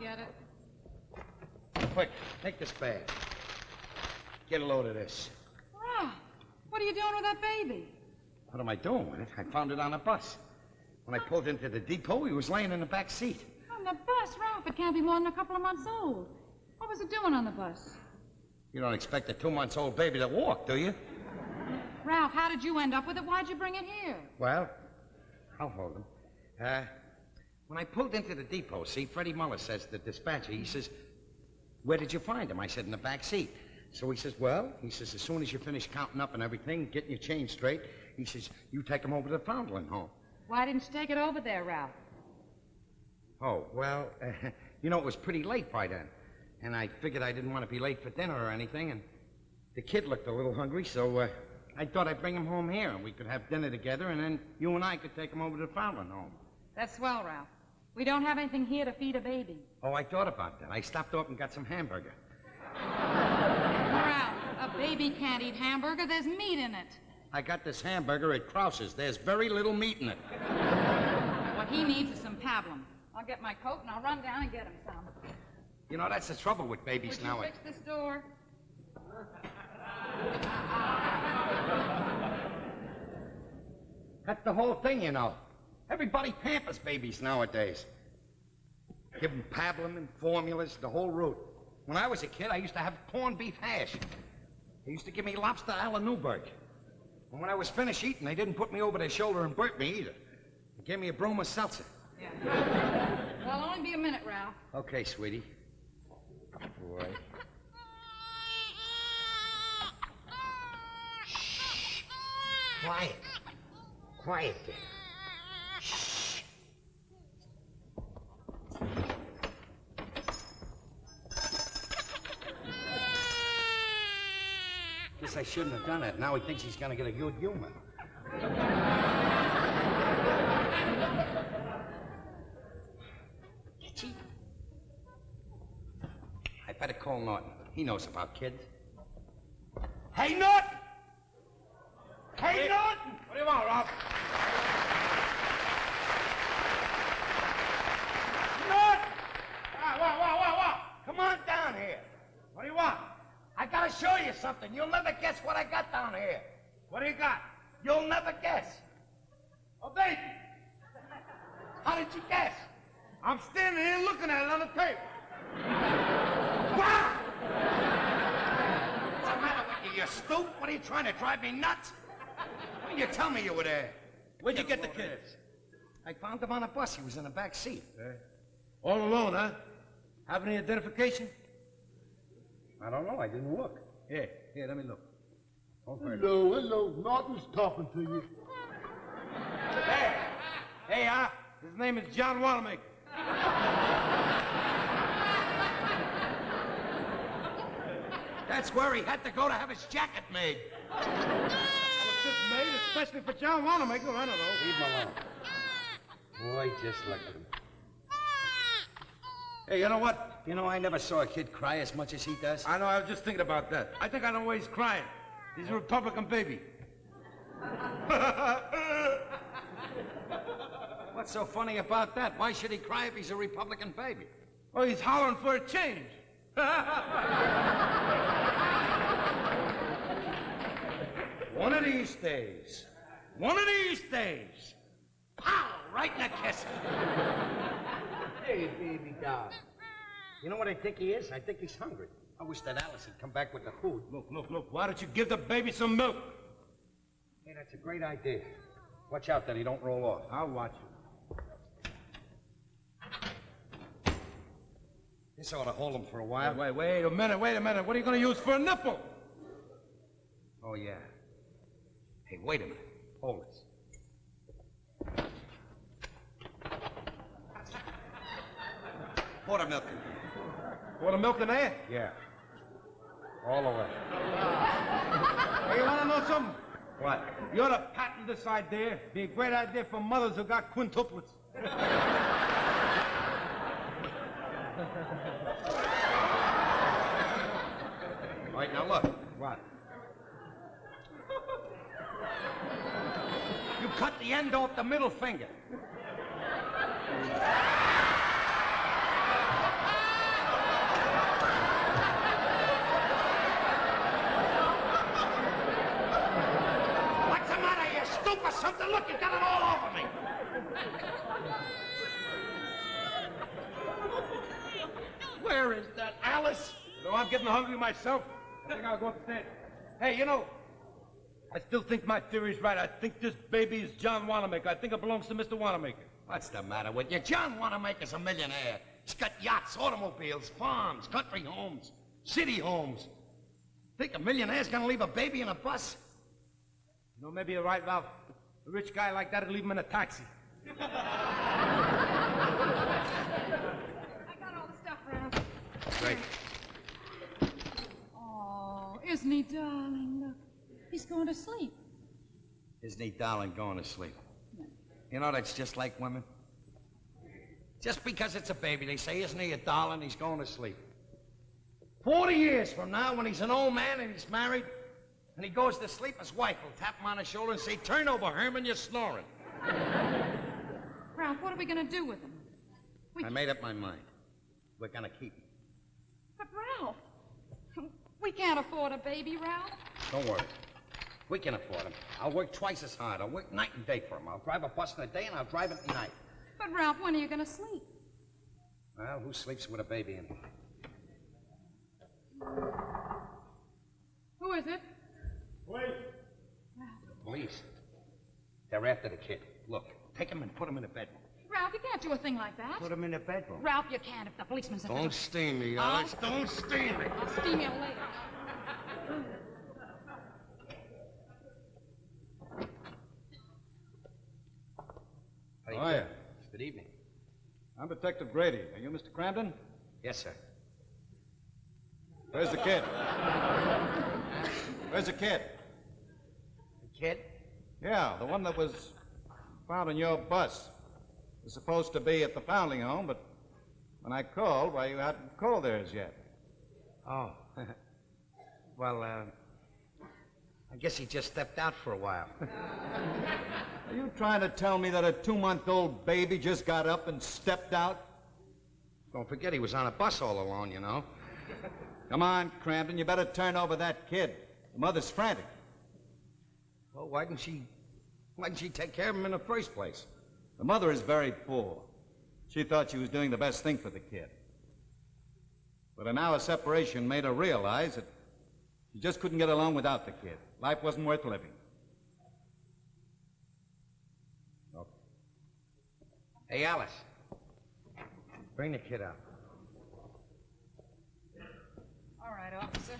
get it. Quick, take this bag. Get a load of this. Ralph, what are you doing with that baby? What am I doing with it? I found it on a bus. When I pulled into the depot, he was laying in the back seat. On the bus, Ralph. It can't be more than a couple of months old. What was it doing on the bus? You don't expect a 2-month-old baby to walk, do you? Ralph, how did you end up with it? Why'd you bring it here? Well, I'll hold him. When I pulled into the depot, see, Freddie Muller says to the dispatcher, he says, where did you find him? I said, in the back seat. So he says, as soon as you finish counting up and everything, getting your change straight, he says, you take him over to the Foundling home. Why didn't you take it over there, Ralph? Oh, well, it was pretty late by then. And I figured I didn't want to be late for dinner or anything, and the kid looked a little hungry, so I thought I'd bring him home here, and we could have dinner together, and then you and I could take him over to the Foundling home. That's swell, Ralph. We don't have anything here to feed a baby. Oh, I thought about that. I stopped off and got some hamburger. Ralph, a baby can't eat hamburger. There's meat in it. I got this hamburger at Krause's. There's very little meat in it. What he needs is some pablum. I'll get my coat and I'll run down and get him some. You know, that's the trouble with babies now. Would you fix this door? That's the whole thing, you know. Everybody pampers babies nowadays. Give them pablum and formulas, the whole route. When I was a kid, I used to have corned beef hash. They used to give me lobster a la Newburgh. And when I was finished eating, they didn't put me over their shoulder and burp me either. They gave me a broom of seltzer. Yeah. Well, it'll only be a minute, Ralph. Okay, sweetie. Boy. Shh. Quiet. Quiet there. Shh. Guess I shouldn't have done that. Now he thinks he's gonna get a good humor. Kitty? I better call Norton. He knows about kids. Hey, Norton! Hey, Norton! What do you want, Ralph? Norton! What? Come on down here. What do you want? I gotta show you something. You'll never guess what I got down here. What do you got? You'll never guess. A baby. How did you guess? I'm standing here looking at it on the table. What? What's the matter with you? You stoop? What are you trying to drive me nuts? Why didn't you tell me you were there? Where'd you get the kids? I found him on a bus. He was in the back seat. All alone, huh? Have any identification? I don't know. I didn't look. Here, let me look. Hello. Norton's talking to you. Hey, his name is John Wanamaker. That's where he had to go to have his jacket made. Well, it's just made especially for John Wanamaker. I don't know. Leave him alone. Boy, just look at him. Hey, you know what? You know, I never saw a kid cry as much as he does. I know, I was just thinking about that. I think I know why he's crying. He's a Republican baby. What's so funny about that? Why should he cry if he's a Republican baby? Oh, he's hollering for a change. One of these days. Pow! Right in the kiss. Hey, baby doll. You know what I think he is? I think he's hungry. I wish that Alice had come back with the food. Look. Why don't you give the baby some milk? Hey, that's a great idea. Watch out that he don't roll off. I'll watch you. This ought to hold him for a while. Wait a minute. What are you going to use for a nipple? Oh, yeah. Hey, wait a minute. Hold this. Pour the milk in there. Pour the milk in there? Yeah. All the way. Hey, you want to know something? What? You ought to patent this idea. Be a great idea for mothers who got quintuplets. All right, now look. What? You cut the end off the middle finger. Buster, look, you got it all over me. Where is that Alice? No, I'm getting hungry myself. I think I'll go upstairs. Hey, you know, I still think my theory's right. I think this baby is John Wanamaker. I think it belongs to Mr. Wanamaker. What's the matter with you? John Wanamaker's a millionaire. He's got yachts, automobiles, farms, country homes, city homes. Think a millionaire's gonna leave a baby in a bus? You know, maybe you're right, Ralph. A rich guy like that would leave him in a taxi. I got all the stuff, Ralph. Great. Oh, isn't he darling? Look, he's going to sleep. Isn't he, darling, going to sleep? You know, that's just like women. Just because it's a baby, they say, isn't he a darling, he's going to sleep. 40 years from now, when he's an old man and he's married, and he goes to sleep, his wife will tap him on the shoulder and say, turn over, Herman, you're snoring. Ralph, what are we going to do with him? I made up my mind. We're going to keep him. But, Ralph, we can't afford a baby, Ralph. Don't worry. We can afford him. I'll work twice as hard. I'll work night and day for him. I'll drive a bus in the day and I'll drive it at night. But, Ralph, when are you going to sleep? Well, who sleeps with a baby in? Who is it? Wait. Police. They're after the kid. Look, take him and put him in a bedroom. Ralph, you can't do a thing like that. Put him in a bedroom. Ralph, you can't if the policeman's at the door. Don't steam me, Alice. Don't steam me. I'll steam you later. How do Oh, yeah. Good evening. I'm Detective Grady. Are you Mr. Cramden? Yes, sir. Where's the kid? Where's the kid? The kid? Yeah, the one that was found in your bus. Was supposed to be at the foundling home, but when I called, why, you hadn't called there as yet. Oh. Well, I guess he just stepped out for a while. Are you trying to tell me that a 2-month-old baby just got up and stepped out? Don't forget he was on a bus all alone, you know. Come on, Crampton, you better turn over that kid. The mother's frantic. Well, why didn't she take care of him in the first place? The mother is very poor. She thought she was doing the best thing for the kid. But an hour's separation made her realize that she just couldn't get along without the kid. Life wasn't worth living. Okay. Hey, Alice. Bring the kid out. All right, officer.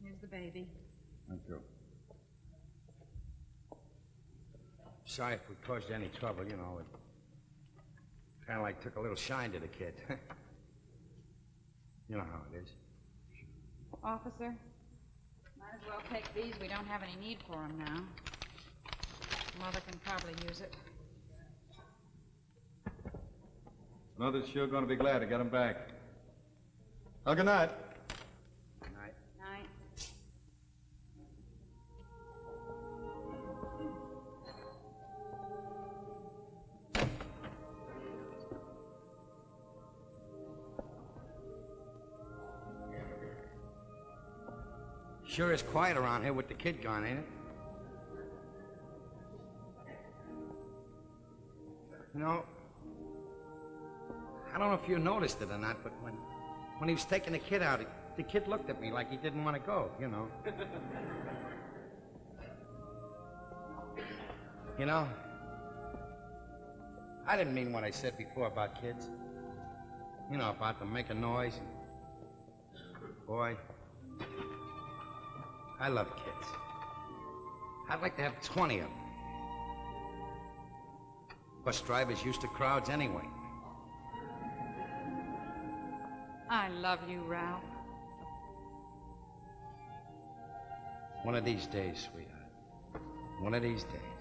Here's the baby. Thank you. Sorry if we caused you any trouble, you know. It kind of like took a little shine to the kid. You know how it is. Officer, might as well take these. We don't have any need for them now. Mother can probably use it. Mother's sure going to be glad to get him back. Well, good night. Good night. Night. Sure is quiet around here with the kid gone, ain't it? You know, I don't know if you noticed it or not, but when he was taking the kid out, the kid looked at me like he didn't want to go, you know. You know, I didn't mean what I said before about kids. You know, about them making noise. Boy, I love kids. I'd like to have 20 of them. Bus drivers used to crowds anyway. I love you, Ralph. One of these days, sweetheart. One of these days.